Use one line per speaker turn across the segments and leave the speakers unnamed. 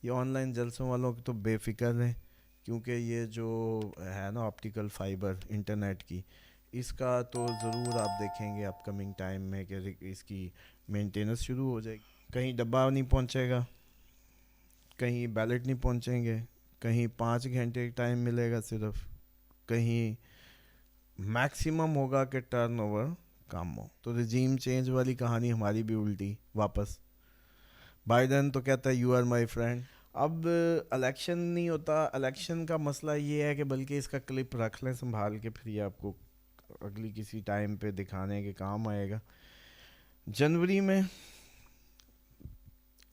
یہ on line جلسوں والوں کی تو بے فکر رہیں، کیونکہ یہ جو ہے نا آپٹیکل فائبر انٹرنیٹ کی، اس کا تو ضرور آپ دیکھیں گے اپ کمنگ ٹائم میں کہ اس کی مینٹیننس شروع ہو جائے گی. کہیں ڈبہ نہیں پہنچے گا، کہیں بیلٹ نہیں پہنچیں گے، کہیں 5 گھنٹے ٹائم ملے گا صرف، کہیں میکسیمم ہوگا کہ ٹرن اوور کم ہو. تو رجیم چینج والی کہانی ہماری بھی الٹی واپس. بائیڈن تو کہتا ہے یو آر مائی فرینڈ. اب الیکشن نہیں ہوتا. الیکشن کا مسئلہ یہ ہے کہ بلکہ اس کا کلپ رکھ لیں سنبھال کے، پھر یہ آپ کو اگلی کسی ٹائم پہ دکھانے کے کام آئے گا. جنوری میں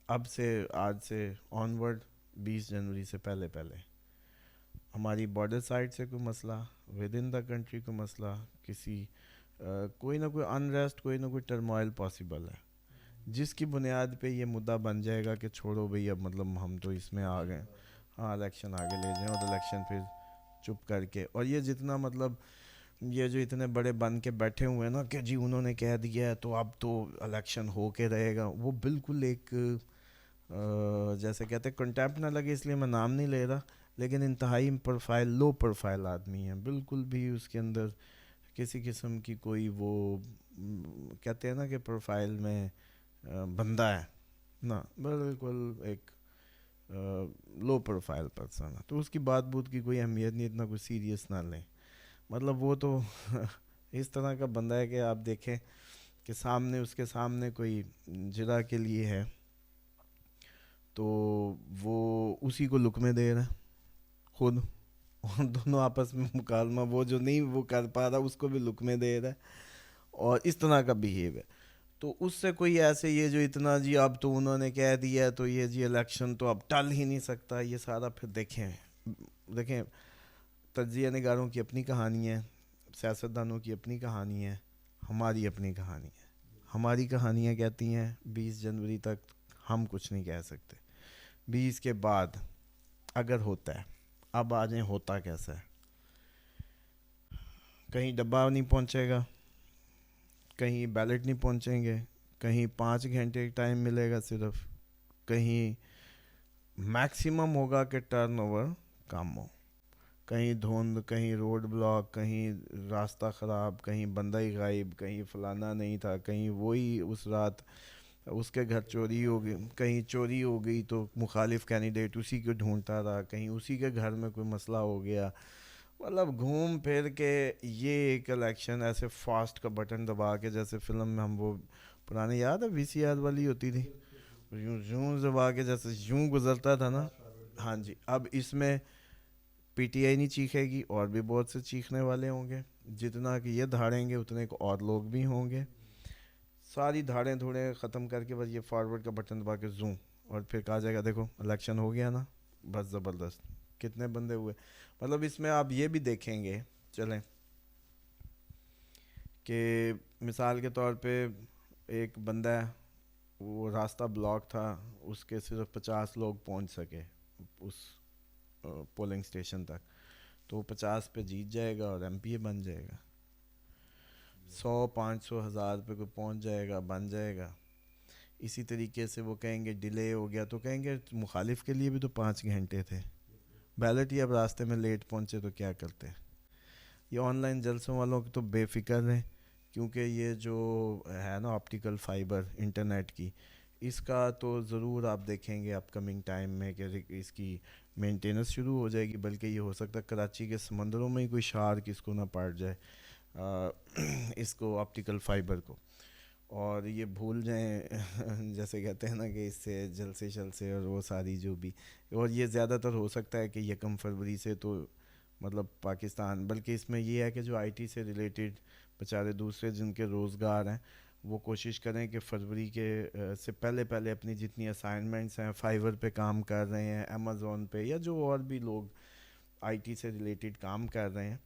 اب سے آج سے آنورڈ 20 جنوری سے پہلے ہماری بارڈر سائڈ سے کوئی مسئلہ، ود ان دا کنٹری کوئی مسئلہ، کسی کوئی نہ کوئی انریسٹ، کوئی نہ کوئی ٹرموائل پاسبل ہے، جس کی بنیاد پہ یہ مدعا بن جائے گا کہ چھوڑو بھئی اب مطلب ہم تو اس میں آ گئے، ہاں الیکشن آگے لے جائیں، اور الیکشن پھر چپ کر کے. اور یہ جتنا مطلب یہ جو اتنے بڑے بن کے بیٹھے ہوئے ہیں نا کہ جی انہوں نے کہہ دیا ہے تو اب تو الیکشن ہو کے رہے گا، وہ بالکل ایک جیسے کہتے ہیں کنٹیمپٹ نہ لگے اس لیے میں نام نہیں لے رہا، لیکن انتہائی پروفائل، لو پروفائل آدمی ہے، بالکل بھی اس کے اندر کسی قسم کی کوئی وہ کہتے ہیں نا کہ پروفائل میں بندہ ہے نا، بالکل ایک لو پروفائل پرسن ہے. تو اس کی بات بوت کی کوئی اہمیت نہیں، اتنا کوئی سیریس نہ لیں. مطلب وہ تو اس طرح کا بندہ ہے کہ آپ دیکھیں کہ سامنے اس کے سامنے کوئی جرا کے لیے ہے تو وہ اسی کو لقمے دے رہا ہے خود، اور دونوں آپس میں مکالمہ، وہ جو نہیں وہ کر پا رہا اس کو بھی لقمے دے رہا ہے، اور اس طرح کا بہیو ہے. تو اس سے کوئی ایسے یہ جو اتنا جی اب تو انہوں نے کہہ دیا ہے تو یہ جی الیکشن تو اب ٹل ہی نہیں سکتا، یہ سارا پھر دیکھیں تجزیہ نگاروں کی اپنی کہانی ہے، سیاستدانوں کی اپنی کہانی ہے، ہماری اپنی کہانی ہے. ہماری کہانیاں کہتی ہیں 20 جنوری تک ہم کچھ نہیں کہہ سکتے، 20 کے بعد اگر ہوتا ہے. اب آ جائیں ہوتا کیسا ہے. کہیں ڈبہ نہیں پہنچے گا، کہیں بیلٹ نہیں پہنچیں گے، کہیں 5 گھنٹے ٹائم ملے گا صرف، کہیں میکسیمم ہوگا کہ ٹرن اوور کم ہو، کہیں دھند، کہیں روڈ بلاک، کہیں راستہ خراب، کہیں بندہ ہی غائب، کہیں فلانا نہیں تھا، کہیں وہی اس رات اس کے گھر چوری ہو گئی، کہیں چوری ہو گئی تو مخالف کینڈیڈیٹ اسی کو ڈھونڈتا رہا، کہیں اسی کے گھر میں کوئی مسئلہ ہو گیا. مطلب گھوم پھر کے یہ ایک الیکشن ایسے فاسٹ کا بٹن دبا کے، جیسے فلم میں ہم وہ پرانے یاد ہے VCR والی ہوتی تھی، یوں یوں دبا کے جیسے یوں گزرتا تھا نا. ہاں جی، اب اس میں PTI نہیں چیخے گی، اور بھی بہت سے چیخنے والے ہوں گے. جتنا کہ یہ دھاڑیں گے اتنے کو اور لوگ بھی ہوں گے. ساری دھاڑیں دھوڑیں ختم کر کے بس یہ فارورڈ کا بٹن دبا کے زوم، اور پھر کہا جائے گا دیکھو الیکشن ہو گیا نا، بس زبردست کتنے بندے ہوئے. مطلب اس میں آپ یہ بھی دیکھیں گے چلیں کہ مثال کے طور پہ ایک بندہ ہے، وہ راستہ بلاک تھا، اس کے صرف 50 لوگ پہنچ سکے اس پولنگ اسٹیشن تک، تو وہ 50 پہ جیت جائے گا اور MP بن جائے گا. 100 500 1000 پہ کوئی پہنچ جائے گا، بن جائے گا. اسی طریقے سے وہ کہیں گے ڈیلے ہو گیا تو کہیں گے مخالف کے لیے بھی تو 5 گھنٹے تھے، بیلٹ ہی اب راستے میں لیٹ پہنچے تو کیا کرتے. یہ آن لائن جلسوں والوں کی تو بے فکر رہیں، کیونکہ یہ جو ہے نا آپٹیکل فائبر انٹرنیٹ کی، اس کا تو ضرور آپ دیکھیں گے اپ کمنگ ٹائم میں کہ اس کی مینٹیننس شروع ہو جائے گی. بلکہ یہ ہو سکتا ہے کراچی کے سمندروں میں ہی کوئی شارک اس کو نہ پاٹ جائے اس کو آپٹیکل فائبر کو، اور یہ بھول جائیں جیسے کہتے ہیں نا کہ اس سے جلسے شلسے اور وہ ساری جو بھی. اور یہ زیادہ تر ہو سکتا ہے کہ 1 فروری سے تو مطلب پاکستان، بلکہ اس میں یہ ہے کہ جو IT سے ریلیٹڈ بیچارے دوسرے جن کے روزگار ہیں وہ کوشش کریں کہ فروری کے سے پہلے اپنی جتنی اسائنمنٹس ہیں فائور پہ کام کر رہے ہیں، Amazon پہ، یا جو اور بھی لوگ IT سے ریلیٹڈ کام کر رہے ہیں،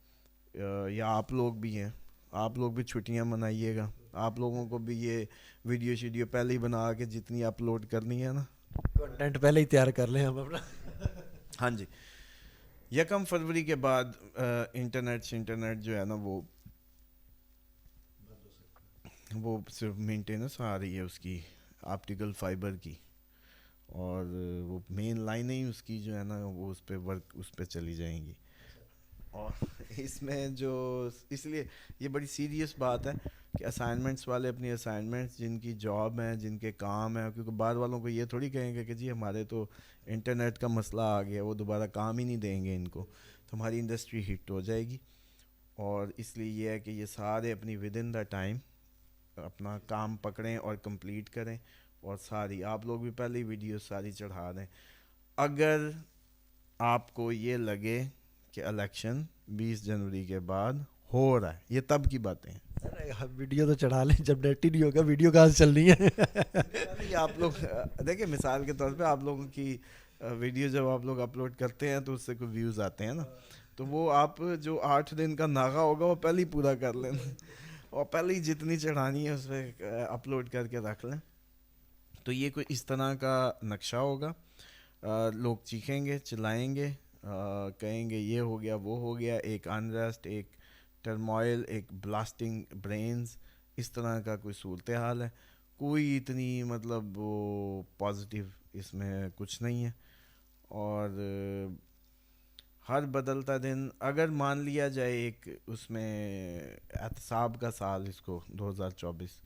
یا آپ لوگ بھی ہیں، آپ لوگ بھی چھٹیاں منائیے گا. آپ لوگوں کو بھی یہ ویڈیو شیڈیو پہلے ہی بنا کے جتنی اپلوڈ کرنی ہے نا،
کنٹینٹ پہلے ہی تیار کر لیں ہم اپنا.
ہاں جی. 1 فروری کے بعد انٹرنیٹ جو ہے نا وہ صرف مینٹیننس آ رہی ہے اس کی آپٹیکل فائبر کی، اور وہ مین لائنیں ہی اس کی جو ہے نا وہ اس پہ ورک اس پہ چلی جائیں گی. اور اس میں جو اس لیے یہ بڑی سیریس بات ہے کہ اسائنمنٹس والے اپنی اسائنمنٹس جن کی جاب ہیں جن کے کام ہیں, کیونکہ بعد والوں کو یہ تھوڑی کہیں گے کہ جی ہمارے تو انٹرنیٹ کا مسئلہ آ گیا, وہ دوبارہ کام ہی نہیں دیں گے ان کو, تو ہماری انڈسٹری ہٹ ہو جائے گی. اور اس لیے یہ ہے کہ یہ سارے اپنی ود ان دا ٹائم اپنا کام پکڑیں اور کمپلیٹ کریں. اور ساری آپ لوگ بھی پہلے ویڈیو ساری چڑھا دیں. اگر آپ کو یہ لگے کہ الیکشن 20 جنوری کے بعد ہو رہا ہے, یہ تب کی باتیں ہیں.
ویڈیو تو چڑھا لیں, جب نیٹ ہی نہیں ہوگا ویڈیو کہاں سے چلنی ہے.
آپ لوگ دیکھیں مثال کے طور پہ آپ لوگوں کی ویڈیو جب آپ لوگ اپلوڈ کرتے ہیں تو اس سے کوئی ویوز آتے ہیں نا, تو وہ آپ جو 8 دن کا ناغہ ہوگا وہ پہلے ہی پورا کر لیں اور پہلے ہی جتنی چڑھانی ہے اس پہ اپلوڈ کر کے رکھ لیں. تو یہ کوئی اس طرح کا نقشہ ہوگا. لوگ چیخیں گے, چلائیں گے, کہیں گے یہ ہو گیا وہ ہو گیا, ایک انریسٹ, ایک ٹرموائل, ایک بلاسٹنگ برینز, اس طرح کا کوئی صورتحال ہے. کوئی اتنی مطلب وہ پازیٹیو اس میں کچھ نہیں ہے. اور ہر بدلتا دن اگر مان لیا جائے ایک اس میں احتساب کا سال اس کو 2024,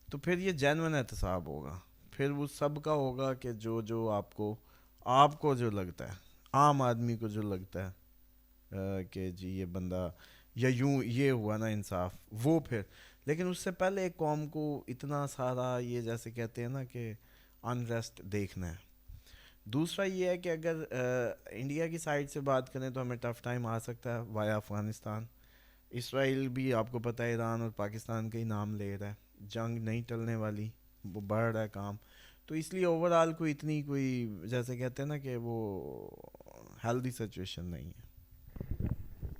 تو پھر یہ جینوئن احتساب ہوگا. پھر وہ سب کا ہوگا کہ جو آپ کو جو لگتا ہے, عام آدمی کو جو لگتا ہے کہ جی یہ بندہ یا یوں یہ ہوا نا انصاف, وہ پھر. لیکن اس سے پہلے ایک قوم کو اتنا سارا یہ جیسے کہتے ہیں نا کہ انریسٹ دیکھنا ہے. دوسرا یہ ہے کہ اگر انڈیا کی سائڈ سے بات کریں تو ہمیں ٹف ٹائم آ سکتا ہے وایا افغانستان. اسرائیل بھی آپ کو پتہ ہے ایران اور پاکستان کا ہی نام لے رہا ہے, جنگ نہیں ٹلنے والی, وہ بڑھ رہا ہے کام. تو اس لیے اوور آل کوئی اتنی کوئی جیسے کہتے ہیں نا کہ وہ ہیلدی سچویشن نہیں ہے.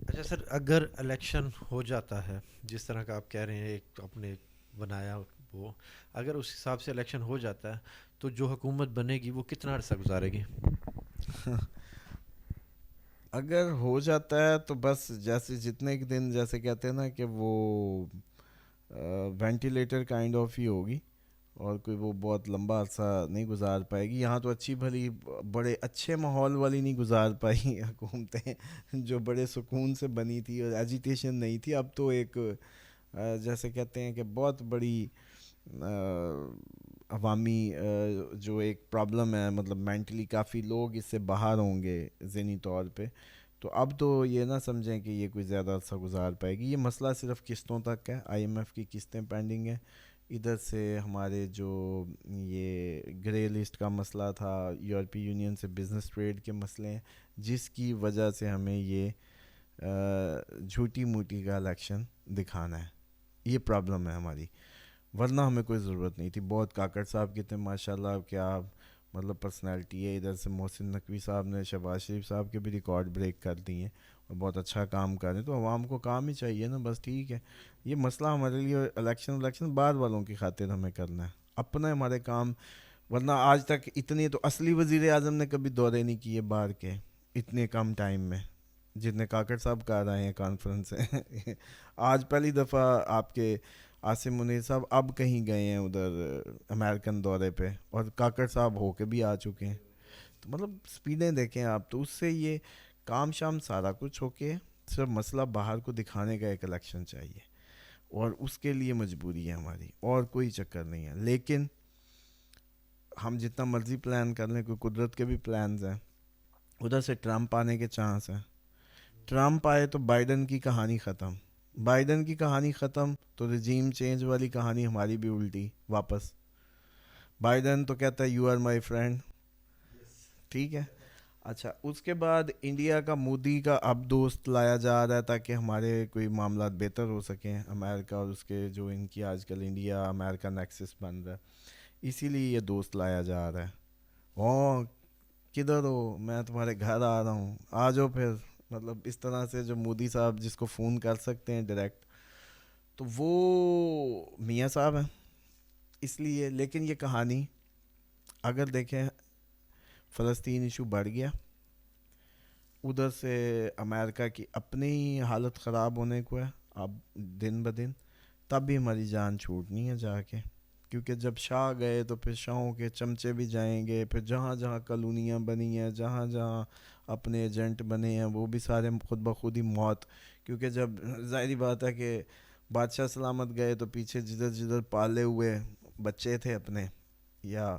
اچھا سر, اگر الیکشن ہو جاتا ہے جس طرح کا آپ کہہ رہے ہیں, ایک آپ نے بنایا وہ, اگر اس حساب سے الیکشن ہو جاتا ہے تو جو حکومت بنے گی وہ کتنا عرصہ گزارے گی؟
اگر ہو جاتا ہے تو بس جیسے جتنے دن جیسے کہتے ہیں نا کہ وہ وینٹیلیٹر کائنڈ آف ہی ہوگی, اور کوئی وہ بہت لمبا عرصہ نہیں گزار پائے گی. یہاں تو اچھی بھلی بڑے اچھے ماحول والی نہیں گزار پائی حکومتیں جو بڑے سکون سے بنی تھی اور ایجیٹیشن نہیں تھی. اب تو ایک جیسے کہتے ہیں کہ بہت بڑی عوامی جو ایک پرابلم ہے, مطلب مینٹلی کافی لوگ اس سے باہر ہوں گے ذہنی طور پہ. تو اب تو یہ نہ سمجھیں کہ یہ کوئی زیادہ عرصہ گزار پائے گی. یہ مسئلہ صرف قسطوں تک ہے, آئی ایم ایف کی قسطیں پینڈنگ ہیں. ادھر سے ہمارے جو یہ گرے لسٹ کا مسئلہ تھا, یورپی یونین سے بزنس ٹریڈ کے مسئلے ہیں, جس کی وجہ سے ہمیں یہ جھوٹی موٹی کا الیکشن دکھانا ہے. یہ پرابلم ہے ہماری, ورنہ ہمیں کوئی ضرورت نہیں تھی. بہت کاکڑ صاحب کے تھے ماشاء اللہ, کیا مطلب پرسنالٹی ہے. ادھر سے محسن نقوی صاحب نے شہباز شریف صاحب کے بھی ریکارڈ بریک کر دی ہیں اور بہت اچھا کام کر رہے ہیں. تو عوام کو کام ہی چاہیے نا, بس ٹھیک ہے. یہ مسئلہ ہمارے لیے الیکشن بعد والوں کی خاطر ہمیں کرنا ہے, اپنے ہمارے کام. ورنہ آج تک اتنے تو اصلی وزیر اعظم نے کبھی دورے نہیں کیے باہر کے اتنے کم ٹائم میں, جتنے کاکڑ صاحب کر رہے ہیں کانفرنس سے. آج پہلی دفعہ آپ کے عاصم منیر صاحب اب کہیں گئے ہیں ادھر امریکن دورے پہ, اور کاکڑ صاحب ہو کے بھی آ چکے ہیں. تو مطلب سپیڈیں دیکھیں آپ, تو اس سے یہ کام شام سارا کچھ ہو کے صرف مسئلہ باہر کو دکھانے کا ایک الیکشن چاہیے, اور اس کے لیے مجبوری ہے ہماری, اور کوئی چکر نہیں ہے. لیکن ہم جتنا مرضی پلان کر لیں, کوئی قدرت کے بھی پلانز ہیں, ادھر سے ٹرمپ آنے کے چانس ہیں. ٹرمپ آئے تو بائیڈن کی کہانی ختم, بائیڈن کی کہانی ختم تو رجیم چینج والی کہانی ہماری بھی الٹی واپس. بائیڈن تو کہتا ہے یو آر مائی فرینڈ, ٹھیک ہے. اچھا, اس کے بعد انڈیا کا مودی کا اب دوست لایا جا رہا ہے تاکہ ہمارے کوئی معاملات بہتر ہو سکیں. امریکہ اور اس کے جو ان کی آج کل انڈیا امریکہ نیکسس بن رہا ہے, اسی لیے یہ دوست لایا جا رہا ہے. او کدھر ہو, میں تمہارے گھر آ رہا ہوں, آ جاؤ پھر. مطلب اس طرح سے جو مودی صاحب جس کو فون کر سکتے ہیں ڈائریکٹ, تو وہ میاں صاحب ہیں اس لیے. لیکن یہ کہانی اگر دیکھیں, فلسطین ایشو بڑھ گیا, ادھر سے امریکہ کی اپنی ہی حالت خراب ہونے کو ہے اب دن بدن, تب بھی ہماری جان چھوٹنی ہے جا کے. کیونکہ جب شاہ گئے تو پھر شاہوں کے چمچے بھی جائیں گے، پھر جہاں جہاں کالونیاں بنی ہیں، جہاں جہاں اپنے ایجنٹ بنے ہیں، وہ بھی سارے خود بخود ہی موت. کیونکہ جب ظاہری بات ہے کہ بادشاہ سلامت گئے تو پیچھے جدھر جدھر پالے ہوئے بچے تھے اپنے، یا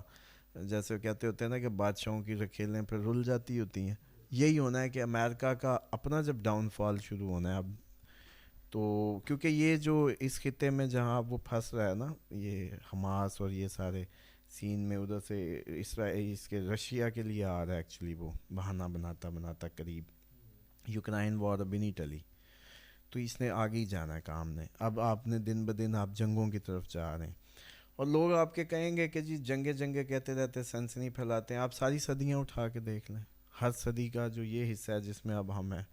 جیسے کہتے ہوتے ہیں نا کہ بادشاہوں کی رکھیلیں پھر رل جاتی ہوتی ہیں. یہی ہونا ہے کہ امریکہ کا اپنا جب ڈاؤن فال شروع ہونا ہے اب، تو کیونکہ یہ جو اس خطے میں جہاں وہ پھنس رہا ہے نا، یہ حماس اور یہ سارے سین میں، ادھر سے اسرائیل اس کے رشیا کے لیے آ رہا ہے ایکچولی، وہ بہانہ بناتا بناتا قریب یوکرائن وار ابھی نہیں ٹلی، تو اس نے آگے ہی جانا ہے کام نے. اب آپ نے دن بدن آپ جنگوں کی طرف جا رہے ہیں، اور لوگ آپ کے کہیں گے کہ جی جنگیں جنگیں کہتے رہتے سنسنی پھیلاتے ہیں. آپ ساری صدیاں اٹھا کے دیکھ لیں، ہر صدی کا جو یہ حصہ ہے جس میں اب ہم ہیں،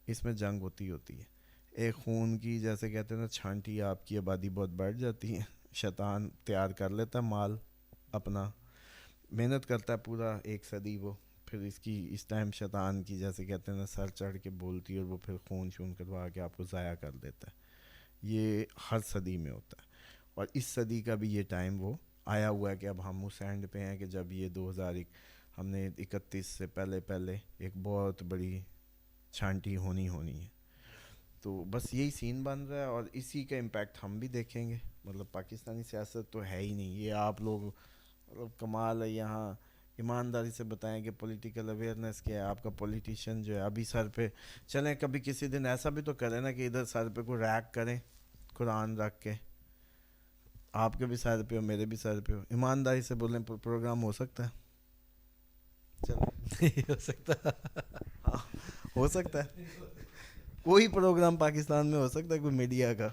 اس میں جنگ ہوتی ہے. ایک خون کی جیسے کہتے ہیں نا چھانٹی، آپ کی آبادی بہت بڑھ جاتی ہے، شیطان تیار کر لیتا ہے مال اپنا، محنت کرتا ہے پورا ایک صدی وہ، پھر اس کی اس ٹائم شیطان کی جیسے کہتے ہیں نا سر چڑھ کے بولتی ہے، اور وہ پھر خون شون کروا کے آپ کو ضائع کر دیتا ہے. یہ ہر صدی میں ہوتا ہے، اور اس صدی کا بھی یہ ٹائم وہ آیا ہوا ہے کہ اب ہم اس اینڈ پہ ہیں کہ جب یہ 2000 ہم نے 31 سے پہلے پہلے ایک بہت بڑی چھانٹی ہونی ہے. تو بس یہی سین بن رہا ہے، اور اسی کا امپیکٹ ہم بھی دیکھیں گے. مطلب پاکستانی سیاست تو ہے ہی نہیں یہ، آپ لوگ مطلب کمال ہے. یہاں ایمانداری سے بتائیں کہ پولیٹیکل اویئرنیس کیا ہے آپ کا. پولیٹیشین جو ہے ابھی سر پہ چلیں، کبھی کسی دن ایسا بھی تو کریں نا کہ ادھر سر پہ کوئی ریک کریں قرآن رکھ کے، آپ کے بھی سر پہ ہو میرے بھی سر پہ ہو، ایمانداری سے بولیں پروگرام ہو سکتا ہے. چلیں
نہیں ہو سکتا.
ہاں ہو سکتا ہے، کوئی پروگرام پاکستان میں ہو سکتا ہے کوئی میڈیا کا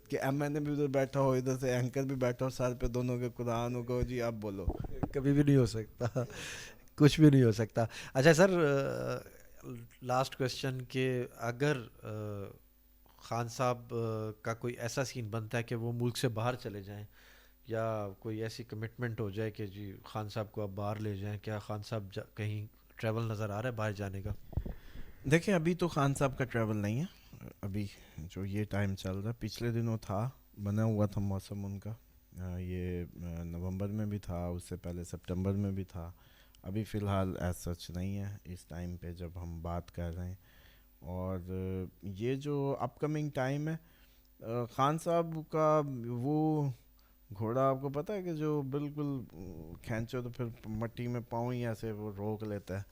کہ ایم این اے بھی ادھر بیٹھا ہو، ادھر سے اینکر بھی بیٹھا ہو، سر پہ دونوں کے قرآن ہو، جی آپ بولو.
کبھی بھی نہیں ہو سکتا، کچھ بھی نہیں ہو سکتا. اچھا سر، لاسٹ کویسچن کہ اگر خان صاحب کا کوئی ایسا سین بنتا ہے کہ وہ ملک سے باہر چلے جائیں، یا کوئی ایسی کمٹمنٹ ہو جائے کہ جی خان صاحب کو آپ باہر لے جائیں، کیا خان صاحب کہیں ٹریول نظر آ رہا ہے باہر جانے کا؟
دیکھیں ابھی تو خان صاحب کا ٹریول نہیں ہے، ابھی جو یہ ٹائم چل رہا ہے، پچھلے دنوں تھا بنا ہوا تھا موسم ان کا، یہ نومبر میں بھی تھا، اس سے پہلے سپٹمبر میں بھی تھا. ابھی فی الحال ایز سچ نہیں ہے اس ٹائم پہ جب ہم بات کر رہے ہیں. اور یہ جو اپ کمنگ ٹائم ہے، خان صاحب کا وہ گھوڑا آپ کو پتہ ہے کہ جو بالکل کھینچو تو پھر مٹی میں پاؤں ہی ایسے وہ روک لیتا ہے.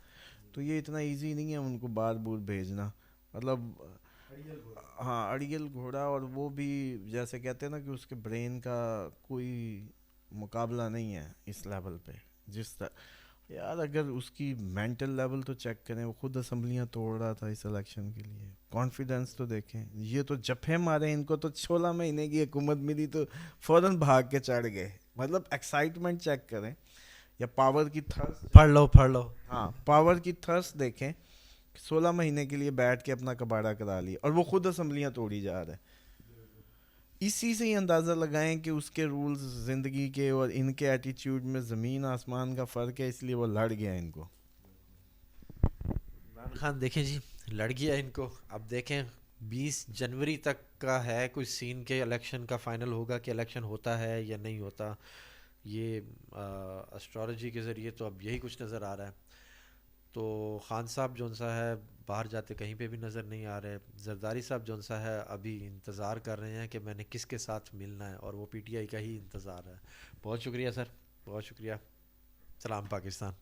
تو یہ اتنا ایزی نہیں ہے ان کو بار بار بھیجنا، مطلب ہاں اڑیل گھوڑا، اور وہ بھی جیسے کہتے ہیں نا کہ اس کے برین کا کوئی مقابلہ نہیں ہے اس لیول پہ. جس طرح یار اگر اس کی مینٹل لیول تو چیک کریں، وہ خود اسمبلیاں توڑ رہا تھا اس الیکشن کے لیے، کانفیڈنس تو دیکھیں. یہ تو جپھے مارے، ان کو تو 16 مہینے کی حکومت ملی تو فوراً بھاگ کے چڑھ گئے. مطلب ایکسائٹمنٹ چیک کریں، یا پاور کی تھرس،
پڑھ لو.
ہاں پاور کی تھرس دیکھیں. 16 مہینے کے لیے بیٹھ کے اپنا کباڑا کرا لیا، اور وہ خود اسمبلیاں توڑی جا رہا ہے. اسی سے ہی اندازہ لگائیں کہ اس کے رولز زندگی کے اور ان کے ایٹیچیوڈ میں زمین آسمان کا فرق ہے، اس لیے وہ لڑ گیا ان کو.
عمران خان دیکھیں جی لڑ گیا ان کو. اب دیکھیں 20 جنوری تک کا ہے کوئی سین کے الیکشن کا فائنل ہوگا کہ الیکشن ہوتا ہے یا نہیں ہوتا. یہ اسٹرالوجی کے ذریعے تو اب یہی کچھ نظر آ رہا ہے. تو خان صاحب جون سا ہے باہر جاتے کہیں پہ بھی نظر نہیں آ رہے. زرداری صاحب جون سا ہے ابھی انتظار کر رہے ہیں کہ میں نے کس کے ساتھ ملنا ہے، اور وہ پی ٹی آئی کا ہی انتظار ہے. بہت شکریہ سر، بہت شکریہ. سلام پاکستان.